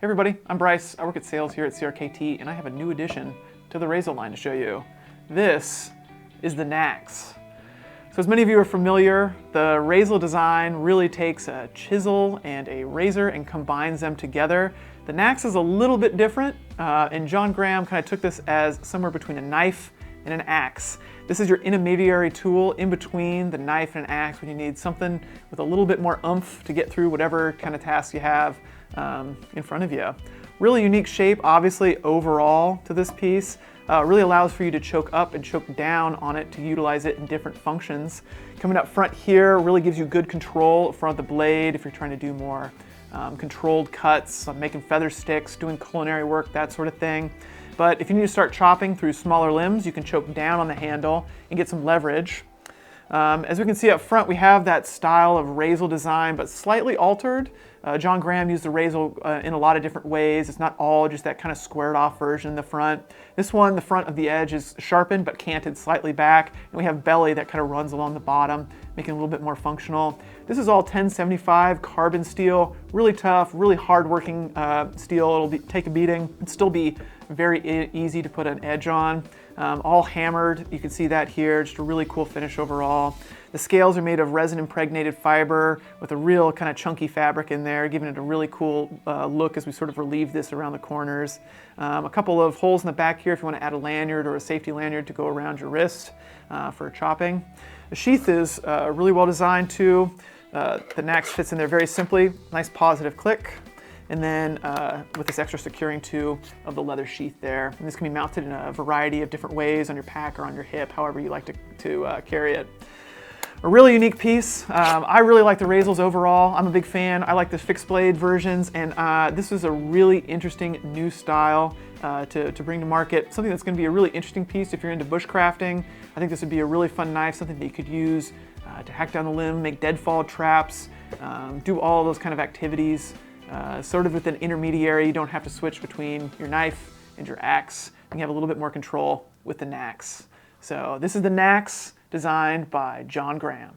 Hey everybody, I'm Bryce. I work at sales here at CRKT, and I have a new addition to the Razel line to show you. This is the Nax. So as many of you are familiar, the Razel design really takes a chisel and a razor and combines them together. The Nax is a little bit different, and John Graham kind of took this as somewhere between a knife and an axe. This is your intermediary tool in between the knife and an axe when you need something with a little bit more oomph to get through whatever kind of task you have in front of you. Really unique shape, obviously, overall to this piece. Really allows for you to choke up and choke down on it to utilize it in different functions. Coming up front here really gives you good control front of the blade if you're trying to do more controlled cuts, making feather sticks, doing culinary work, that sort of thing. But if you need to start chopping through smaller limbs, you can choke down on the handle and get some leverage. As we can see up front, we have that style of Razel design, but slightly altered. John Graham used the Razel in a lot of different ways. It's not all just that kind of squared off version in the front. This one, the front of the edge is sharpened but canted slightly back, and we have belly that kind of runs along the bottom, making it a little bit more functional. This is all 1075 carbon steel, really tough, really hard-working steel. It'll take a beating, it'll still be very easy to put an edge on. All hammered, you can see that here, just a really cool finish overall. The scales are made of resin impregnated fiber with a real kind of chunky fabric in there, giving it a really cool look as we sort of relieve this around the corners. A couple of holes in the back here if you want to add a lanyard or a safety lanyard to go around your wrist for chopping. The sheath is really well designed too. The Nax fits in there very simply, nice positive click. And then with this extra securing too of the leather sheath there. And this can be mounted in a variety of different ways on your pack or on your hip, however you like to carry it. A really unique piece. I really like the Razels overall. I'm a big fan. I like the fixed blade versions, and this is a really interesting new style to bring to market. Something that's going to be a really interesting piece if you're into bushcrafting. I think this would be a really fun knife, something that you could use to hack down the limb, make deadfall traps, do all those kind of activities. Sort of with an intermediary, you don't have to switch between your knife and your axe. You have a little bit more control with the Nax. So this is the Nax, designed by John Graham.